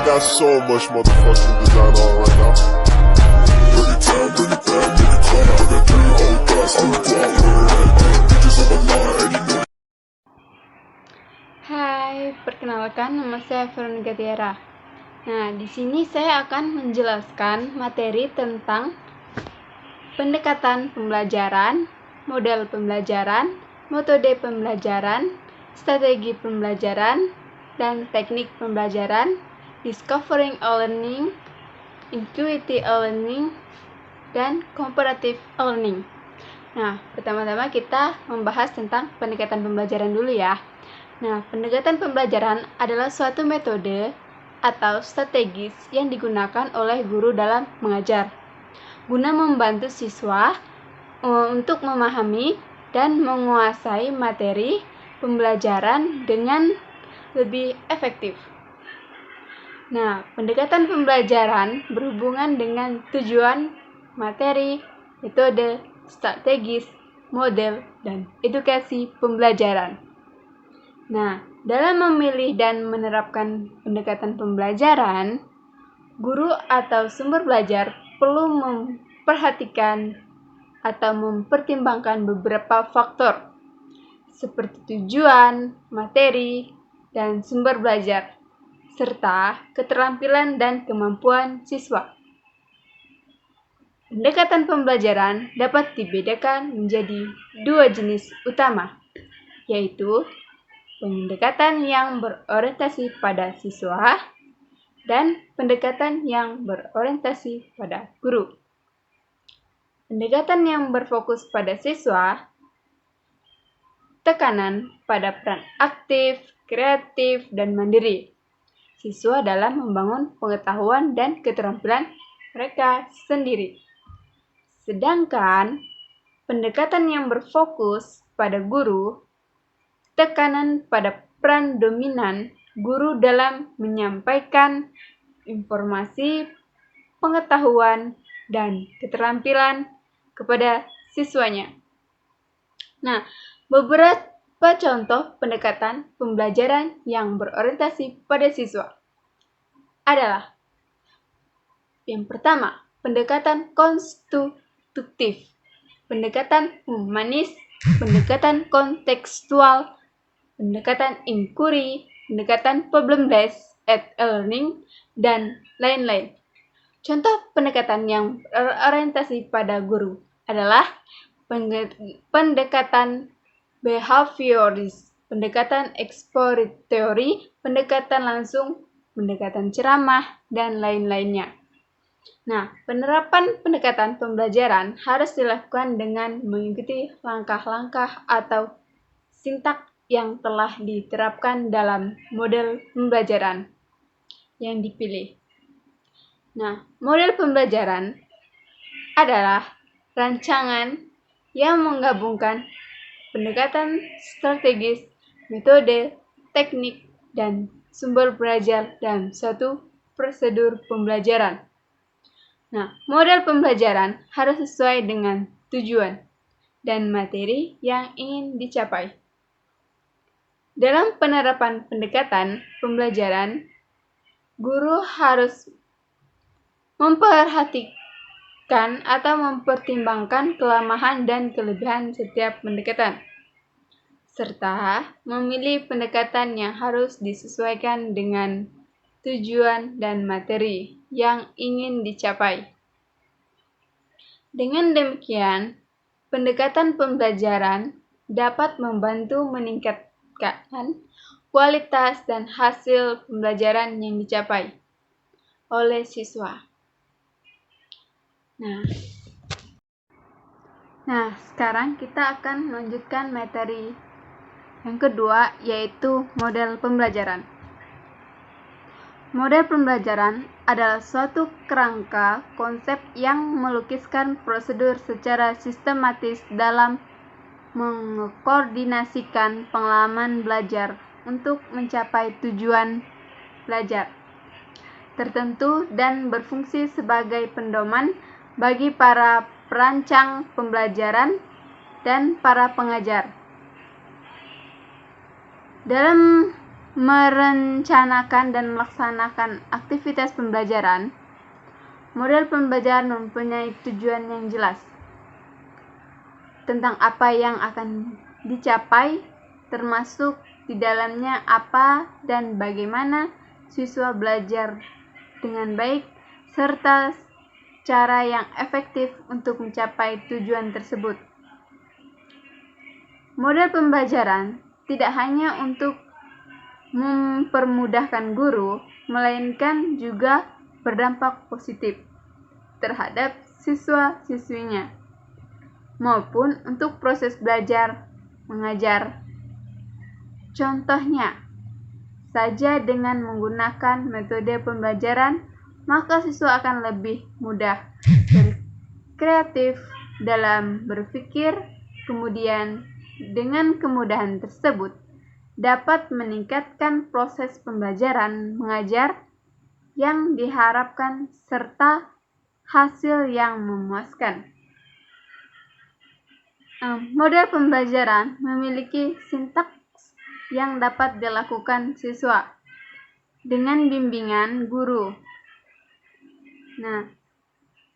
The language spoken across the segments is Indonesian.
got so much motherfucking design on right now. Bring it down, bring it back, make it clap. I got 3 old guys, I'm the block with it. Bitches on my line, and you know. Hai, perkenalkan nama saya Veronica Tiara. Nah, di sini saya akan menjelaskan materi tentang pendekatan pembelajaran, model pembelajaran, metode pembelajaran, strategi pembelajaran, dan teknik pembelajaran, discovering learning, intuitive learning, dan comparative learning. Nah, pertama-tama kita membahas tentang pendekatan pembelajaran dulu ya. Nah, pendekatan pembelajaran adalah suatu metode atau strategis yang digunakan oleh guru dalam mengajar, guna membantu siswa untuk memahami dan menguasai materi pembelajaran dengan lebih efektif. Nah, pendekatan pembelajaran berhubungan dengan tujuan, materi, metode, strategis, model, dan edukasi pembelajaran. Nah, dalam memilih dan menerapkan pendekatan pembelajaran, guru atau sumber belajar perlu memperhatikan atau mempertimbangkan beberapa faktor seperti tujuan, materi, dan sumber belajar, serta keterampilan dan kemampuan siswa. Pendekatan pembelajaran dapat dibedakan menjadi 2 jenis utama, yaitu pendekatan yang berorientasi pada siswa dan pendekatan yang berorientasi pada guru. Pendekatan yang berfokus pada siswa, tekanan pada peran aktif, kreatif, dan mandiri siswa dalam membangun pengetahuan dan keterampilan mereka sendiri. Sedangkan pendekatan yang berfokus pada guru, tekanan pada peran dominan guru dalam menyampaikan informasi, pengetahuan, dan keterampilan kepada siswanya. Nah, beberapa contoh pendekatan pembelajaran yang berorientasi pada siswa adalah: yang pertama, pendekatan konstruktif, pendekatan humanis, pendekatan kontekstual, pendekatan inquiry, pendekatan problem-based learning, dan lain-lain. Contoh pendekatan yang berorientasi pada guru adalah pendekatan behavioris, pendekatan exploratory, pendekatan langsung, pendekatan ceramah, dan lain-lainnya. Nah, penerapan pendekatan pembelajaran harus dilakukan dengan mengikuti langkah-langkah atau sintak yang telah diterapkan dalam model pembelajaran yang dipilih. Nah, model pembelajaran adalah rancangan yang menggabungkan pendekatan strategis, metode, teknik, dan sumber belajar dalam suatu prosedur pembelajaran. Nah, model pembelajaran harus sesuai dengan tujuan dan materi yang ingin dicapai. Dalam penerapan pendekatan pembelajaran, guru harus memperhatikan atau mempertimbangkan kelemahan dan kelebihan setiap pendekatan, serta memilih pendekatan yang harus disesuaikan dengan tujuan dan materi yang ingin dicapai. Dengan demikian, pendekatan pembelajaran dapat membantu meningkatkan kualitas dan hasil pembelajaran yang dicapai oleh siswa. Nah, sekarang kita akan melanjutkan materi yang kedua, yaitu model pembelajaran. Model pembelajaran adalah suatu kerangka konsep yang melukiskan prosedur secara sistematis dalam mengkoordinasikan pengalaman belajar untuk mencapai tujuan belajar tertentu dan berfungsi sebagai pedoman bagi para perancang pembelajaran dan para pengajar. Dalam merencanakan dan melaksanakan aktivitas pembelajaran, model pembelajaran mempunyai tujuan yang jelas tentang apa yang akan dicapai, termasuk di dalamnya apa dan bagaimana siswa belajar dengan baik, serta cara yang efektif untuk mencapai tujuan tersebut. Model pembelajaran tidak hanya untuk mempermudahkan guru, melainkan juga berdampak positif terhadap siswa-siswinya, maupun untuk proses belajar mengajar. Contohnya saja, dengan menggunakan metode pembelajaran, maka siswa akan lebih mudah berkreatif dalam berpikir, kemudian dengan kemudahan tersebut dapat meningkatkan proses pembelajaran mengajar yang diharapkan serta hasil yang memuaskan. Model pembelajaran memiliki sintaks yang dapat dilakukan siswa dengan bimbingan guru.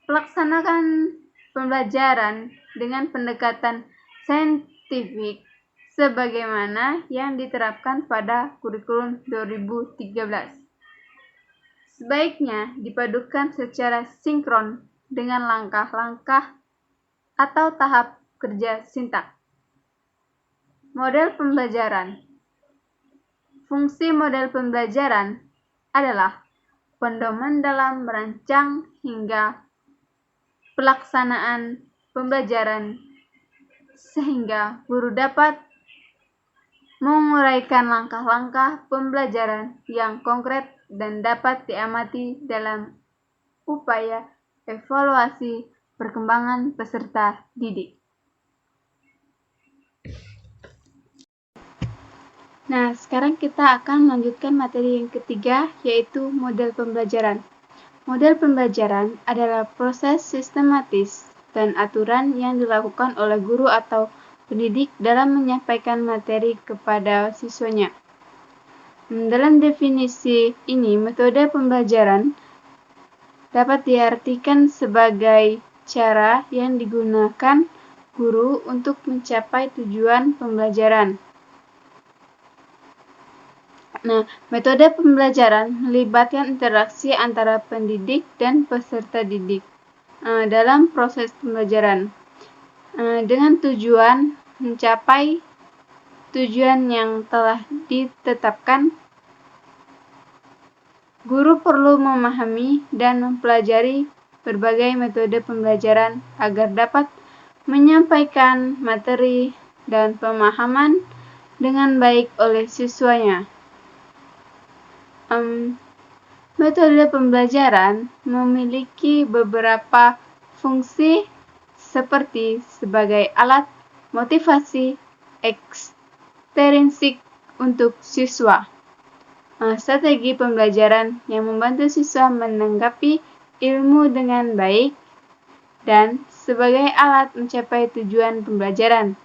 Pelaksanakan pembelajaran dengan pendekatan saintifik sebagaimana yang diterapkan pada kurikulum 2013. Sebaiknya dipadukan secara sinkron dengan langkah-langkah atau tahap kerja sintak. Model pembelajaran. Fungsi model pembelajaran adalah pedoman dalam merancang hingga pelaksanaan pembelajaran sehingga guru dapat menguraikan langkah-langkah pembelajaran yang konkret dan dapat diamati dalam upaya evaluasi perkembangan peserta didik. Sekarang kita akan melanjutkan materi yang ketiga, yaitu model pembelajaran. Model pembelajaran adalah proses sistematis dan aturan yang dilakukan oleh guru atau pendidik dalam menyampaikan materi kepada siswanya. Dalam definisi ini, metode pembelajaran dapat diartikan sebagai cara yang digunakan guru untuk mencapai tujuan pembelajaran. Metode pembelajaran melibatkan interaksi antara pendidik dan peserta didik dalam proses pembelajaran dengan tujuan mencapai tujuan yang telah ditetapkan. Guru perlu memahami dan mempelajari berbagai metode pembelajaran agar dapat menyampaikan materi dan pemahaman dengan baik oleh siswanya. Metode pembelajaran memiliki beberapa fungsi seperti sebagai alat motivasi ekstrinsik untuk siswa, strategi pembelajaran yang membantu siswa menanggapi ilmu dengan baik, dan sebagai alat mencapai tujuan pembelajaran.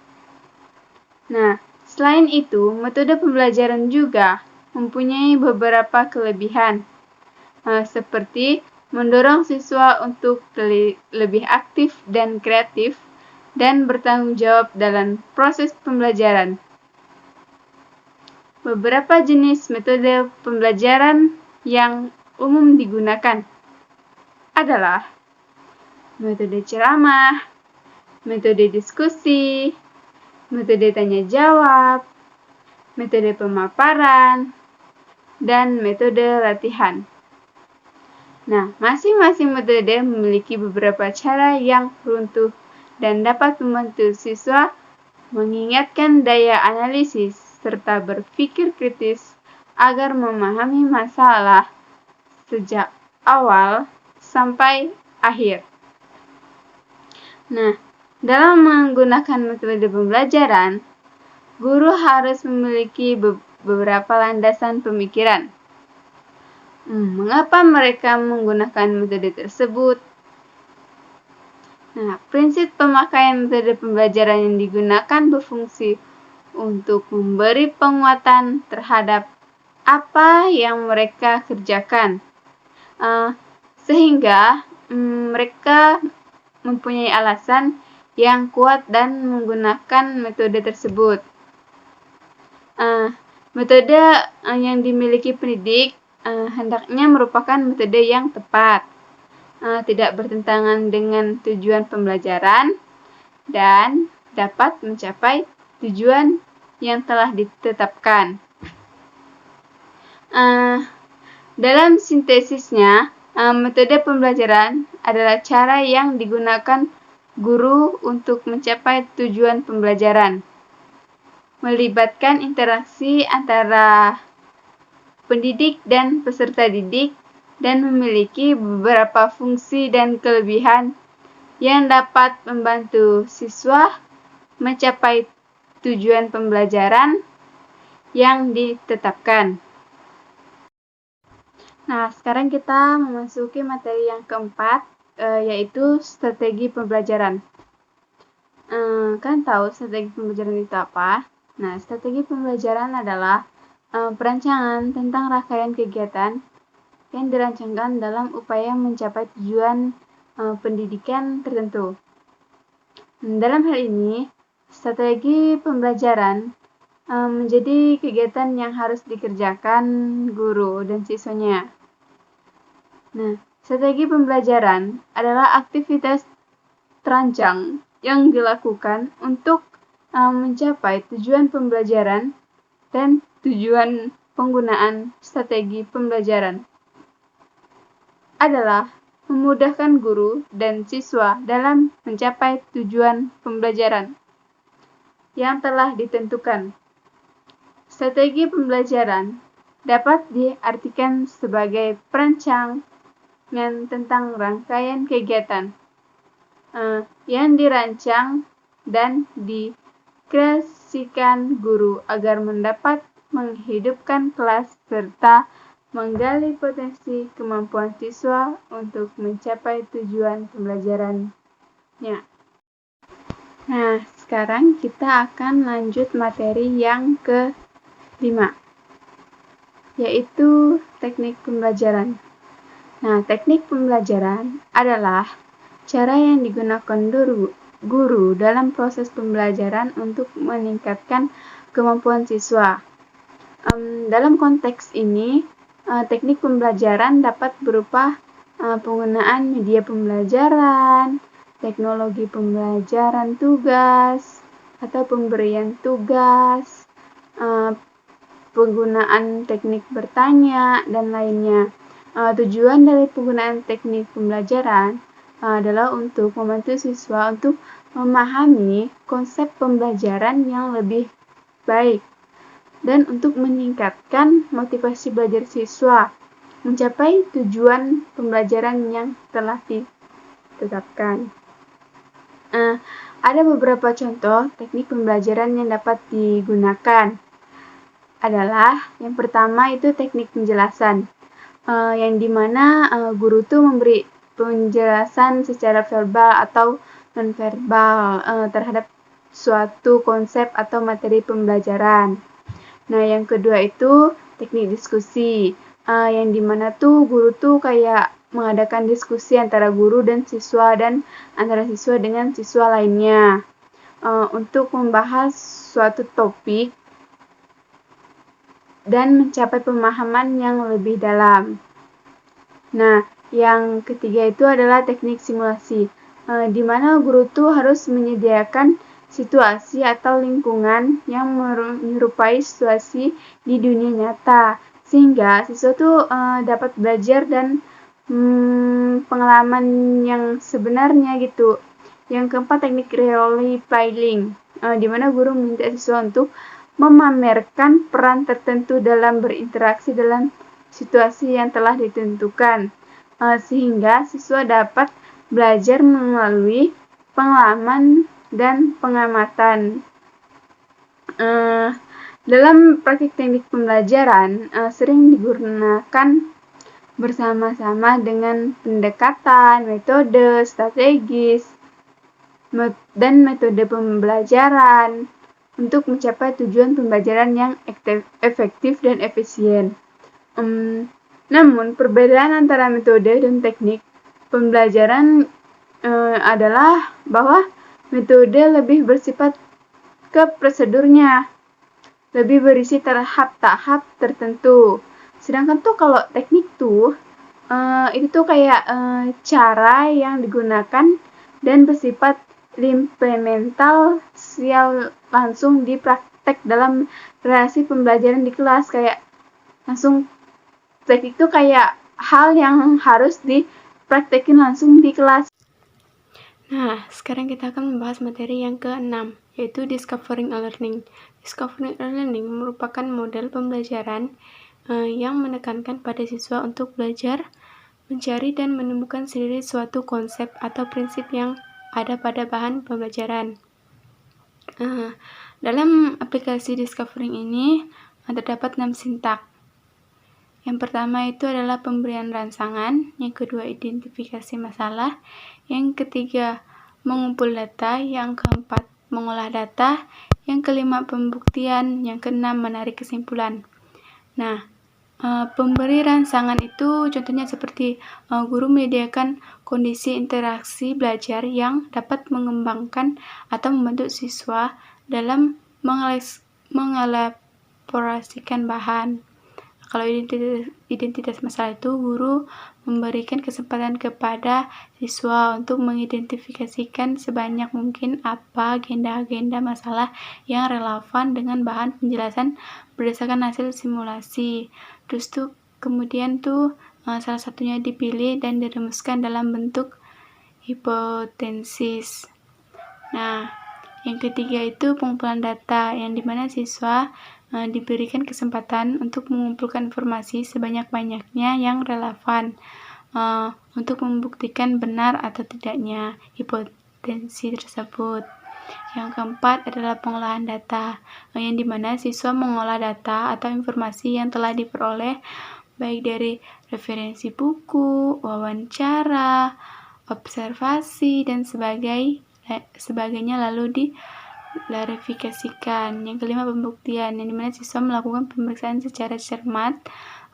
Selain itu, metode pembelajaran juga mempunyai beberapa kelebihan, seperti mendorong siswa untuk lebih aktif dan kreatif dan bertanggung jawab dalam proses pembelajaran. Beberapa jenis metode pembelajaran yang umum digunakan adalah metode ceramah, metode diskusi, metode tanya jawab, metode pemaparan, dan metode latihan. Masing-masing metode memiliki beberapa cara yang runtuh dan dapat membantu siswa mengingatkan daya analisis serta berpikir kritis agar memahami masalah sejak awal sampai akhir. Dalam menggunakan metode pembelajaran, guru harus memiliki beberapa landasan pemikiran. Mengapa mereka menggunakan metode tersebut? Prinsip pemakaian metode pembelajaran yang digunakan berfungsi untuk memberi penguatan terhadap apa yang mereka kerjakan, sehingga mereka mempunyai alasan yang kuat dan menggunakan metode tersebut. Metode yang dimiliki pendidik hendaknya merupakan metode yang tepat, tidak bertentangan dengan tujuan pembelajaran, dan dapat mencapai tujuan yang telah ditetapkan. Dalam sintesisnya, metode pembelajaran adalah cara yang digunakan guru untuk mencapai tujuan pembelajaran, melibatkan interaksi antara pendidik dan peserta didik, dan memiliki beberapa fungsi dan kelebihan yang dapat membantu siswa mencapai tujuan pembelajaran yang ditetapkan. Nah, sekarang kita memasuki materi yang keempat, yaitu strategi pembelajaran. Kalian tahu strategi pembelajaran itu apa? Nah, strategi pembelajaran adalah perancangan tentang rangkaian kegiatan yang dirancangkan dalam upaya mencapai tujuan pendidikan tertentu. Dalam hal ini, strategi pembelajaran menjadi kegiatan yang harus dikerjakan guru dan siswanya. Nah, strategi pembelajaran adalah aktivitas terancang yang dilakukan untuk mencapai tujuan pembelajaran dan tujuan penggunaan strategi pembelajaran adalah memudahkan guru dan siswa dalam mencapai tujuan pembelajaran yang telah ditentukan. Strategi pembelajaran dapat diartikan sebagai perancangan tentang rangkaian kegiatan yang dirancang dan dikreasikan guru agar mendapat menghidupkan kelas serta menggali potensi kemampuan siswa untuk mencapai tujuan pembelajarannya. Nah, sekarang kita akan lanjut materi yang ke-5, yaitu teknik pembelajaran. Nah, teknik pembelajaran adalah cara yang digunakan guru dalam proses pembelajaran untuk meningkatkan kemampuan siswa. Dalam konteks ini, teknik pembelajaran dapat berupa penggunaan media pembelajaran, teknologi pembelajaran tugas, atau pemberian tugas, penggunaan teknik bertanya, dan lainnya. Tujuan dari penggunaan teknik pembelajaran adalah untuk membantu siswa untuk memahami konsep pembelajaran yang lebih baik dan untuk meningkatkan motivasi belajar siswa mencapai tujuan pembelajaran yang telah ditetapkan. Ada beberapa contoh teknik pembelajaran yang dapat digunakan. Adalah yang pertama itu teknik penjelasan, yang dimana guru tuh memberi penjelasan secara verbal atau nonverbal terhadap suatu konsep atau materi pembelajaran. Nah, yang kedua itu teknik diskusi, yang dimana tuh guru tuh kayak mengadakan diskusi antara guru dan siswa dan antara siswa dengan siswa lainnya untuk membahas suatu topik dan mencapai pemahaman yang lebih dalam. Nah, yang ketiga itu adalah teknik simulasi, di mana guru tuh harus menyediakan situasi atau lingkungan yang menyerupai situasi di dunia nyata, sehingga siswa tuh dapat belajar dan pengalaman yang sebenarnya gitu. Yang keempat teknik role playing, di mana guru meminta siswa untuk memamerkan peran tertentu dalam berinteraksi dalam situasi yang telah ditentukan, sehingga siswa dapat belajar melalui pengalaman dan pengamatan. Dalam praktik teknik pembelajaran sering digunakan bersama-sama dengan pendekatan, metode strategis, dan metode pembelajaran untuk mencapai tujuan pembelajaran yang efektif dan efisien. Namun, perbedaan antara metode dan teknik pembelajaran adalah bahwa metode lebih bersifat ke prosedurnya, lebih berisi tahap-tahap tertentu. Sedangkan tuh kalau teknik tuh itu tuh kayak cara yang digunakan dan bersifat implemental langsung dipraktek dalam relasi pembelajaran di kelas. Kayak langsung teknik itu kayak hal yang harus dipraktekin langsung di kelas. Nah, sekarang kita akan membahas materi yang ke-6, yaitu Discovering Learning. Discovering Learning merupakan model pembelajaran yang menekankan pada siswa untuk belajar, mencari dan menemukan sendiri suatu konsep atau prinsip yang ada pada bahan pembelajaran. Dalam aplikasi Discovering ini terdapat 6 sintak. Yang pertama itu adalah pemberian rangsangan, yang kedua identifikasi masalah, yang ketiga mengumpul data, yang keempat mengolah data, yang kelima pembuktian, yang keenam menarik kesimpulan. Nah, pemberi rangsangan itu contohnya seperti guru menyediakan kondisi interaksi belajar yang dapat mengembangkan atau membantu siswa dalam mengelaborasikan bahan. Kalau identitas masalah itu, guru memberikan kesempatan kepada siswa untuk mengidentifikasikan sebanyak mungkin apa agenda-agenda masalah yang relevan dengan bahan penjelasan berdasarkan hasil simulasi. Terus tuh kemudian tuh salah satunya dipilih dan dirumuskan dalam bentuk hipotesis. Nah, yang ketiga itu pengumpulan data, yang dimana siswa diberikan kesempatan untuk mengumpulkan informasi sebanyak-banyaknya yang relevan untuk membuktikan benar atau tidaknya hipotesis tersebut. Yang keempat adalah pengolahan data, yang dimana siswa mengolah data atau informasi yang telah diperoleh baik dari referensi buku, wawancara, observasi, dan sebagainya lalu klarifikasikan. Yang kelima pembuktian, yang dimana siswa melakukan pemeriksaan secara cermat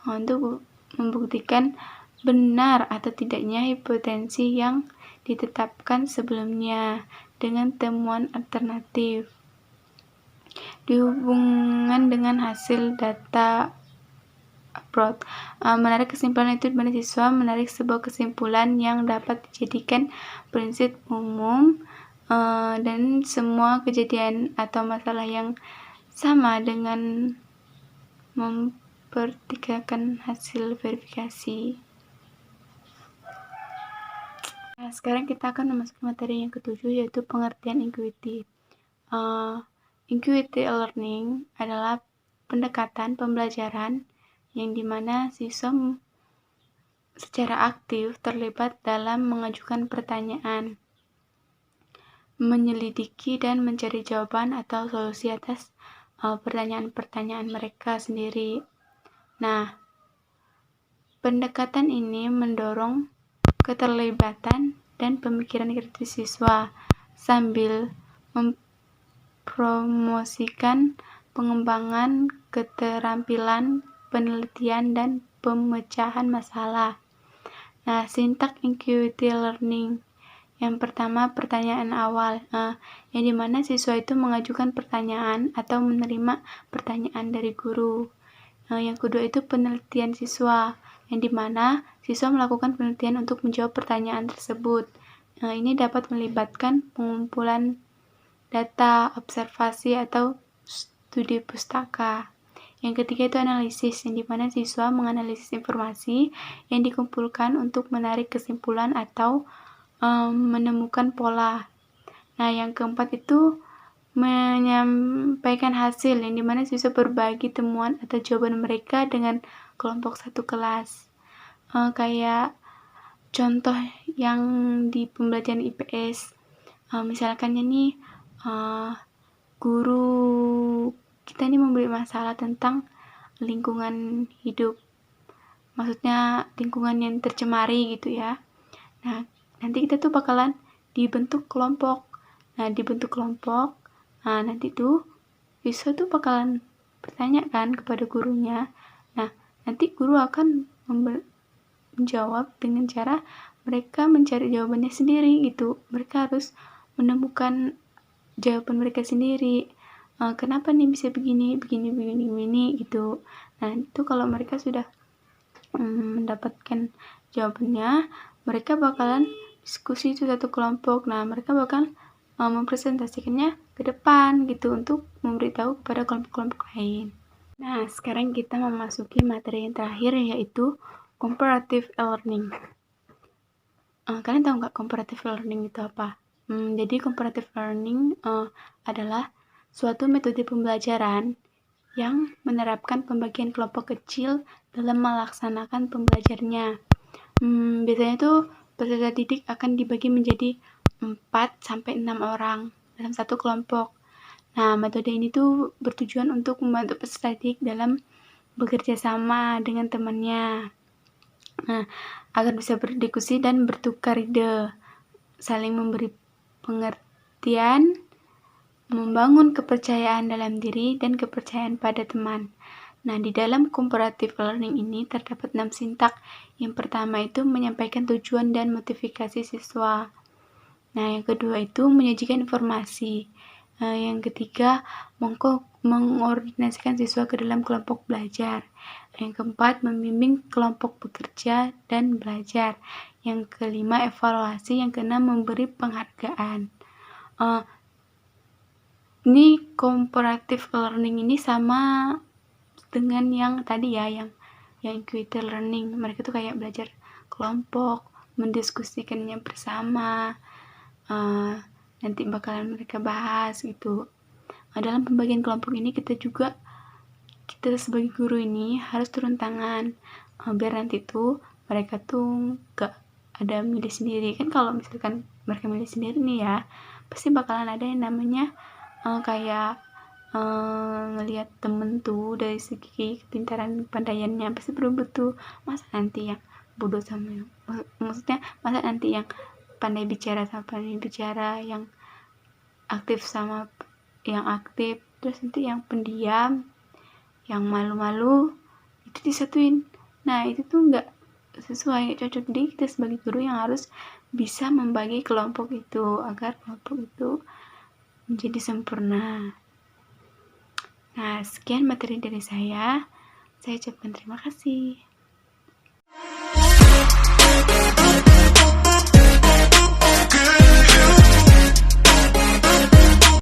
untuk membuktikan benar atau tidaknya hipotesis yang ditetapkan sebelumnya dengan temuan alternatif. Dihubungkan dengan hasil data upload, menarik kesimpulan itu dimana siswa menarik sebuah kesimpulan yang dapat dijadikan prinsip umum dan semua kejadian atau masalah yang sama dengan mempertimbangkan hasil verifikasi. Nah, sekarang kita akan memasuki materi yang ketujuh, yaitu pengertian intuitif. Intuitive learning adalah pendekatan pembelajaran yang dimana siswa secara aktif terlibat dalam mengajukan pertanyaan, menyelidiki dan mencari jawaban atau solusi atas pertanyaan-pertanyaan mereka sendiri. Nah, pendekatan ini mendorong keterlibatan dan pemikiran kritis siswa sambil mempromosikan pengembangan keterampilan penelitian dan pemecahan masalah. Nah, sintak intuitive learning. Yang pertama, pertanyaan awal, yang dimana siswa itu mengajukan pertanyaan atau menerima pertanyaan dari guru. Yang kedua itu penelitian siswa, yang dimana siswa melakukan penelitian untuk menjawab pertanyaan tersebut. Ini dapat melibatkan pengumpulan data, observasi, atau studi pustaka. Yang ketiga itu analisis, yang dimana siswa menganalisis informasi yang dikumpulkan untuk menarik kesimpulan atau menemukan pola. Nah, yang keempat itu menyampaikan hasil, yang dimana siswa berbagi temuan atau jawaban mereka dengan kelompok satu kelas. Kayak contoh yang di pembelajaran IPS, misalkan nih guru kita ini memberi masalah tentang lingkungan hidup, maksudnya lingkungan yang tercemari gitu ya. Nah, nanti kita tuh bakalan dibentuk kelompok. Nah, nanti tuh siswa tuh bakalan bertanya kan kepada gurunya. Nah, nanti guru akan menjawab dengan cara mereka mencari jawabannya sendiri gitu. Mereka harus menemukan jawaban mereka sendiri. Kenapa nih bisa begini gitu. Nah, itu kalau mereka sudah mendapatkan jawabannya, mereka bakalan diskusi itu satu kelompok. Nah, mereka bakal mempresentasikannya ke depan gitu untuk memberitahu kepada kelompok-kelompok lain. Nah, sekarang kita memasuki materi yang terakhir, yaitu comparative learning. Kalian tahu nggak comparative learning itu apa? Jadi comparative learning adalah suatu metode pembelajaran yang menerapkan pembagian kelompok kecil dalam melaksanakan pembelajarnya. Biasanya tuh peserta didik akan dibagi menjadi 4-6 orang dalam satu kelompok. Nah, metode ini tuh bertujuan untuk membantu peserta didik dalam bekerja sama dengan temannya. Nah, agar bisa berdiskusi dan bertukar ide, saling memberi pengertian, membangun kepercayaan dalam diri dan kepercayaan pada teman. Nah, di dalam comparative learning ini terdapat 6 sintak. Yang pertama itu menyampaikan tujuan dan motivasi siswa. Nah, yang kedua itu menyajikan informasi. Yang ketiga, mengordinasikan siswa ke dalam kelompok belajar. Yang keempat, membimbing kelompok bekerja dan belajar. Yang kelima, evaluasi. Yang keenam, memberi penghargaan. Ini comparative learning ini sama dengan yang tadi ya, yang equity learning. Mereka tuh kayak belajar kelompok, mendiskusikannya bersama. Nanti bakalan mereka bahas gitu. Dalam pembagian kelompok ini kita sebagai guru ini harus turun tangan, biar nanti tuh mereka tuh gak ada milih sendiri. Kan kalau misalkan mereka milih sendiri nih ya, pasti bakalan ada yang namanya kayak ngelihat temen tuh dari segi kepintaran pandaiannya, pasti berebut tuh. Masa nanti yang bodoh sama yang, maksudnya masa nanti yang pandai bicara sama pandai bicara, yang aktif sama yang aktif, terus nanti yang pendiam, yang malu-malu itu disatuin. Nah, itu tuh nggak sesuai, cocok. Jadi kita sebagai guru yang harus bisa membagi kelompok itu agar kelompok itu menjadi sempurna. Nah, sekian materi dari saya ucapkan terima kasih.